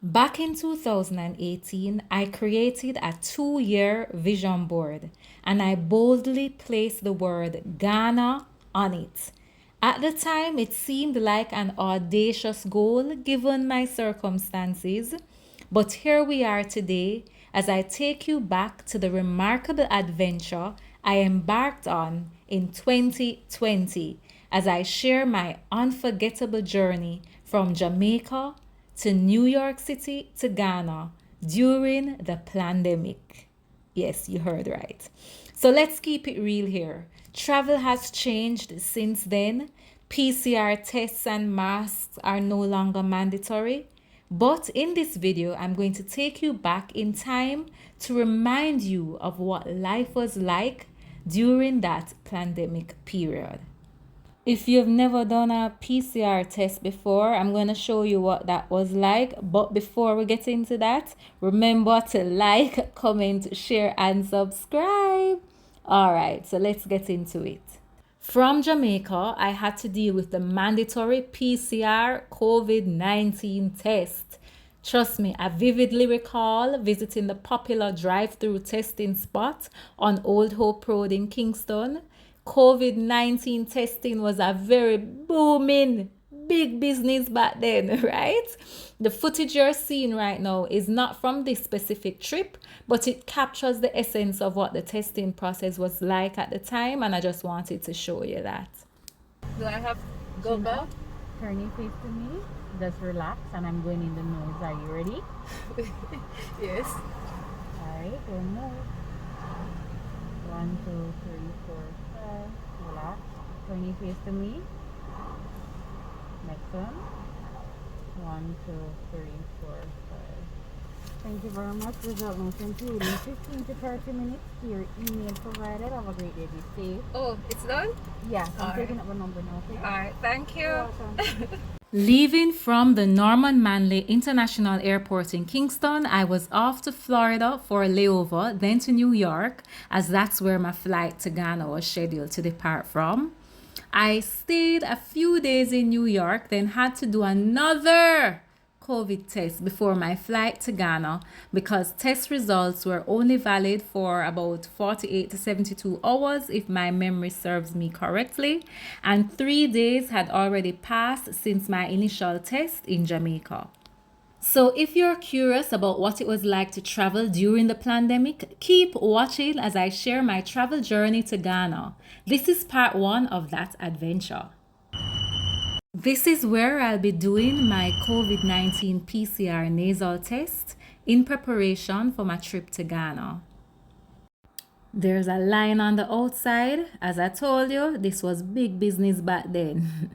Back in 2018, I created a 2 year vision board and I boldly placed the word Ghana on it. At the time, it seemed like an audacious goal given my circumstances, but here we are today as I take you back to the remarkable adventure I embarked on in 2020 as I share my unforgettable journey from Jamaica to New York City to Ghana during the pandemic. Yes, you heard right. So let's keep it real here. Travel has changed since then. PCR tests and masks are no longer mandatory. But in this video, I'm going to take you back in time to remind you of what life was like during that pandemic period. If you've never done a PCR test before, I'm going to show you what that was like. But before we get into that, remember to like, comment, share, and subscribe. All right, so let's get into it. From Jamaica, I had to deal with the mandatory PCR COVID-19 test. Trust me, I vividly recall visiting the popular drive-through testing spot on Old Hope Road in Kingston. COVID-19 testing was a very booming big business back then, right? The footage you're seeing right now is not from this specific trip, but it captures the essence of what the testing process was like at the time, and I just wanted to show you that. Do I have go back? Turn your face to me. Just relax, and I'm going in the nose. Are you ready? Yes. Alright, one more. 1, 2, 3, 4, 5. Relax. Turn your face to me. Next one. 1, 2, 3, 4, 5. Thank you very much. Result will sent to you in 15 to 30 minutes to your email provided. Have a great day. Be safe. Oh, it's done? Yeah, I'm All taking right. up the number now. Okay? All right, thank you. You're welcome. Leaving from the Norman Manley International Airport in Kingston, I was off to Florida for a layover, then to New York, as that's where my flight to Ghana was scheduled to depart from. I stayed a few days in New York, then had to do another COVID test before my flight to Ghana because test results were only valid for about 48 to 72 hours if my memory serves me correctly, and 3 days had already passed since my initial test in Jamaica. So if you're curious about what it was like to travel during the pandemic, keep watching as I share my travel journey to Ghana. This is part 1 of that adventure. This is where I'll be doing my COVID-19 PCR nasal test in preparation for my trip to Ghana. There's a line on the outside. As I told you, this was big business back then.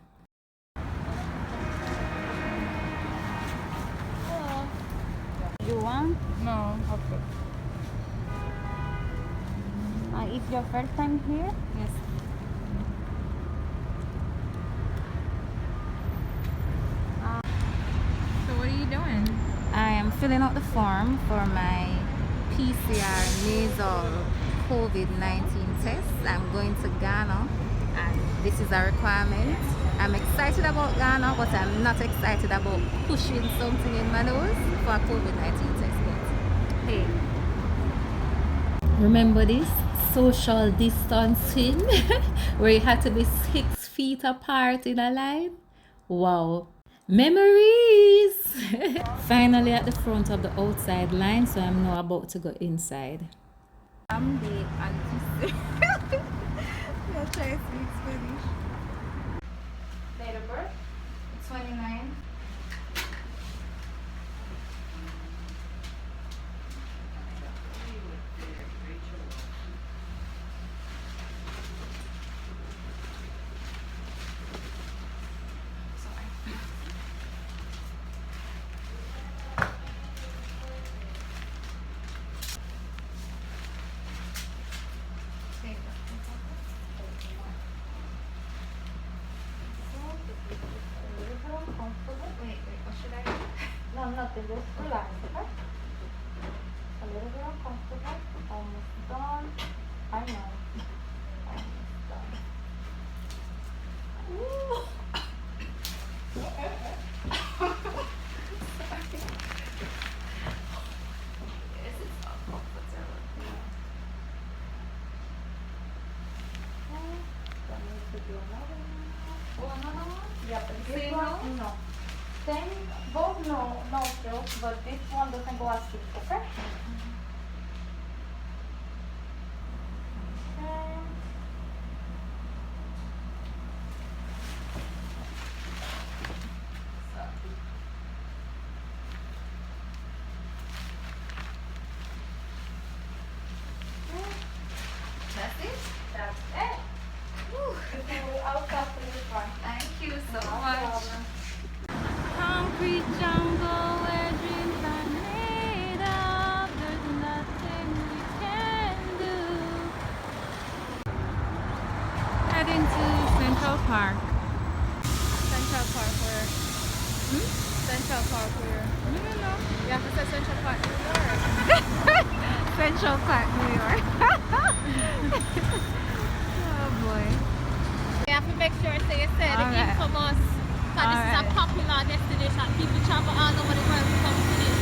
You want? No. Okay. It's your first time here? Yes. So what are you doing? I am filling out the form for my PCR nasal COVID-19 test. I'm going to Ghana and this is a requirement. I'm excited about Ghana, but I'm not excited about pushing something in my nose for a COVID-19 test. But hey. Remember this? Social distancing where you had to be 6 feet apart in a line? Wow. Memories! Finally at the front of the outside line, so I'm now about to go inside. I'm the auntie. I'll try to speak Spanish. Date of birth? 29. No, nothing, just relax, okay? A little bit uncomfortable, almost done. I know. Almost done. Ooh. Then both no silk, but this one doesn't go as thick, okay? And That's it? that's it. Whew. I'll stop for this one. Thank you so No much. problem. Concrete jungle where dreams are made of. There's nothing we can do. Heading to Central Park. Central Park where? Central Park where? I don't know. You have to say Central Park, New York. Central Park, New York. Oh boy. You have to make sure so you say the Alright. infamous. Because this is a Alright. popular destination. People travel all over the world to come to this.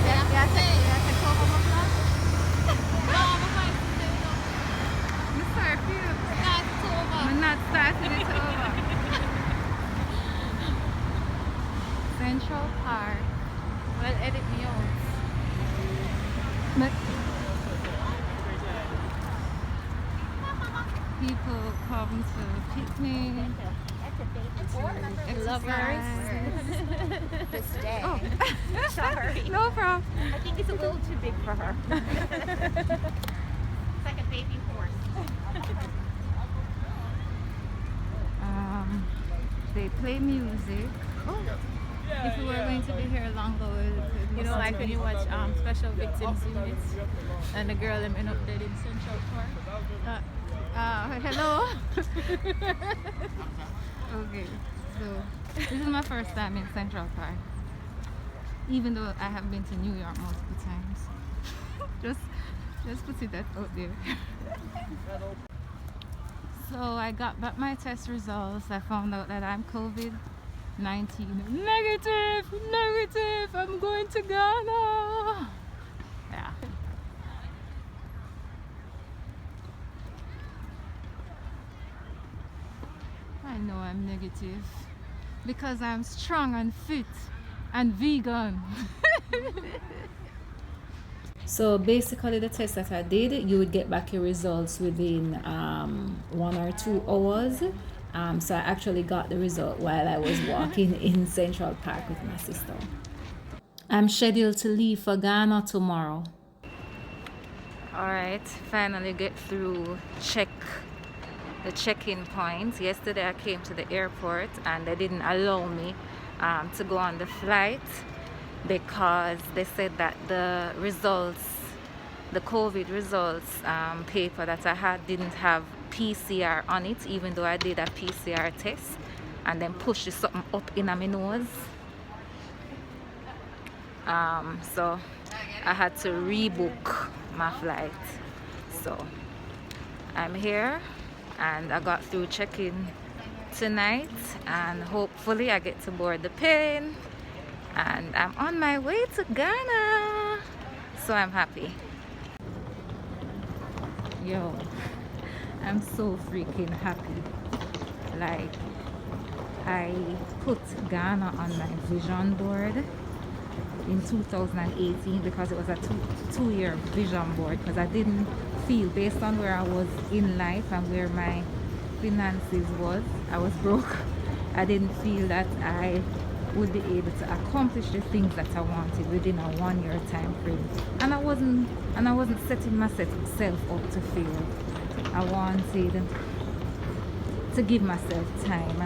They have to Yeah, say. take over my vlog. No, I'm going to say no. I'm sorry, Phil. That's over. I'm not starting it over. Central Park. Well, edit me out. But people come to picnic, Lovers. exercise. Stay. Oh, Sorry. no problem. I think it's a little too big for her. It's like a baby horse. They play music. If we were going to be here longer, You know, like when you watch Special Victims Units and the girl them end up dead in Central Park. hello. Okay, so this is my first time in Central Park, even though I have been to New York multiple times. just put it that out there. So I got back my test results. I found out that I'm COVID-19 negative. I'm going to Ghana. Yeah. I know I'm negative because I'm strong and fit and vegan. So basically the test that I did, you would get back your results within 1 or 2 hours. So I actually got the result while I was walking in Central Park with my sister. I'm scheduled to leave for Ghana tomorrow. Alright, finally get through the check-in point. Yesterday I came to the airport and they didn't allow me to go on the flight because they said that the COVID results paper that I had didn't have PCR on it, even though I did a PCR test, and then pushed something up in my nose. So I had to rebook my flight. So I'm here and I got through check-in tonight and hopefully I get to board the plane and I'm on my way to Ghana. So I'm happy. Yo, I'm so freaking happy. Like, I put Ghana on my vision board in 2018 because it was a two-year vision board, because I didn't feel, based on where I was in life and where my finances was, I was broke. I didn't feel that I would be able to accomplish the things that I wanted within a 1 year time frame, and I wasn't setting myself up to fail. I wanted to give myself time,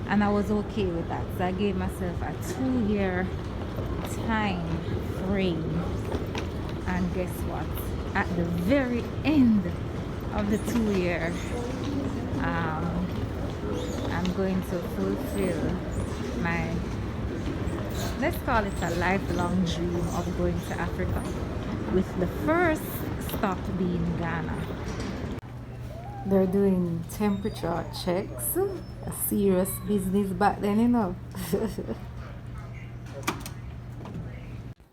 and I was okay with that. So I gave myself a 2-year time frame, and guess what, at the very end of the 2 year, I'm going to fulfill my, let's call it a lifelong dream of going to Africa, with the first stop being Ghana. They're doing temperature checks, a serious business back then, you know.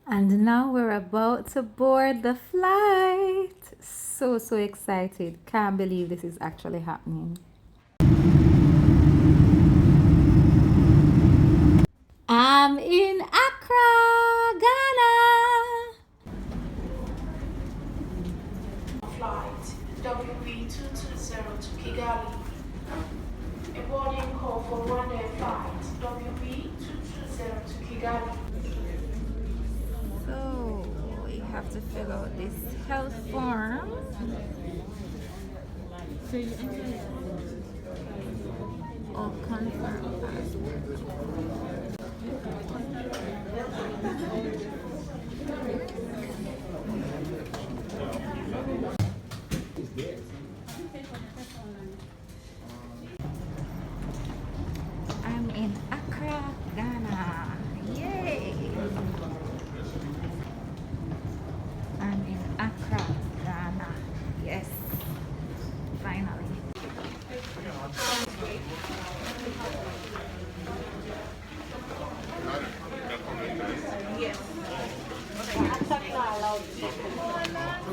And now we're about to board the flight. So excited. Can't believe this is actually happening. I'm in Accra, Ghana. Flight WB220 to Kigali. A boarding call for one-day flight WB220 to Kigali. So we have to fill out this health form. Or confirm passport. I'm in Accra, Ghana. Yay! I'm in Accra, Ghana. Yes, finally.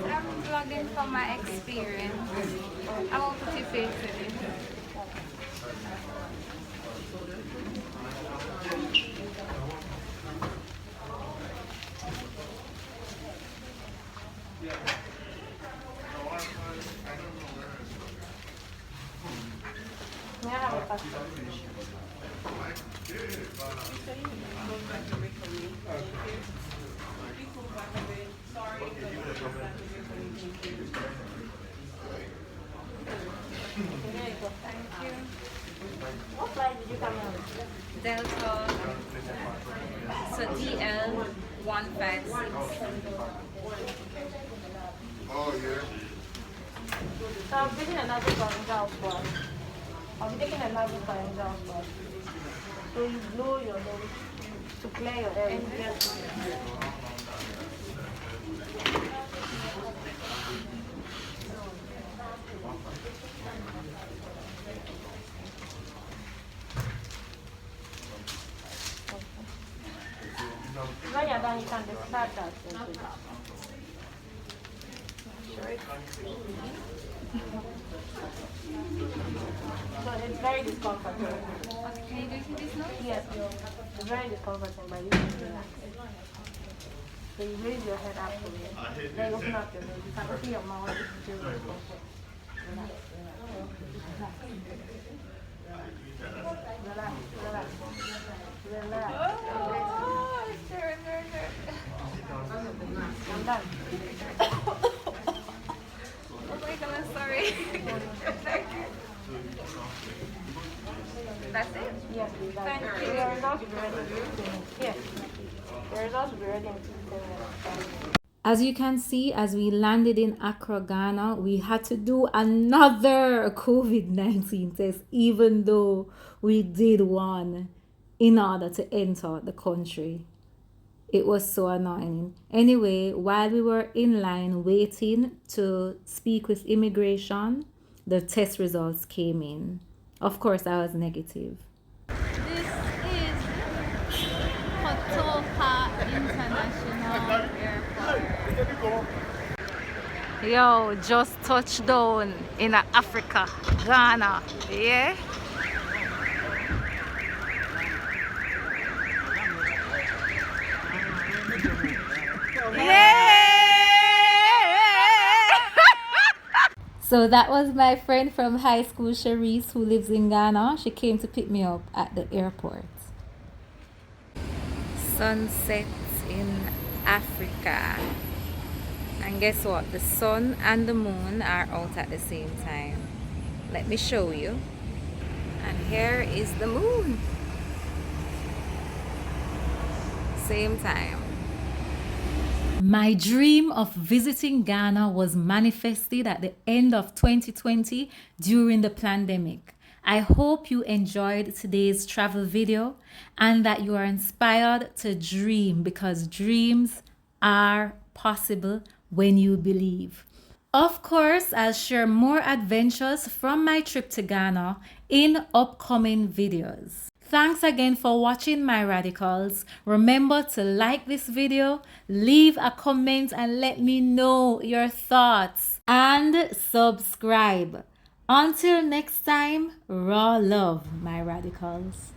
I'm vlogging for my experience. I won't put your face in it. May I have a passport? What flight did you come on? Delta, so DL 156. Oh, yeah. So I'm taking another passenger flight. I'll be taking another passenger flight. So you blow your nose to clear your air. When you're done, you can discard that. So it's very discomforting. Can you do this now? Yes, it's very discomforting, but you can relax. So you raise your head up to it. Then you open up your nose. You can open your mouth. It's still discomfort. Relax. Relax. Relax. Relax. Oh, it's very I'm done. Oh my god, I'm sorry. That's it? Yes, please. Thank you. Your results will be ready in 15 minutes. Yes. Your results will be ready in 15 minutes. As you can see, as we landed in Accra, Ghana, we had to do another COVID-19 test, even though we did one in order to enter the country. It was so annoying. Anyway, while we were in line waiting to speak with immigration, the test results came in. Of course, I was negative. This is Kotoka International Airport. Yo, just touched down in Africa, Ghana. Yeah? So that was my friend from high school, Cherise, who lives in Ghana. She came to pick me up at the airport. Sunset in Africa. And guess what? The sun and the moon are out at the same time. Let me show you. And here is the moon. Same time. My dream of visiting Ghana was manifested at the end of 2020 during the pandemic. I hope you enjoyed today's travel video and that you are inspired to dream, because dreams are possible when you believe. Of course, I'll share more adventures from my trip to Ghana in upcoming videos. Thanks again for watching, my radicals. Remember to like this video, leave a comment and let me know your thoughts, and subscribe. Until next time, raw love, my radicals.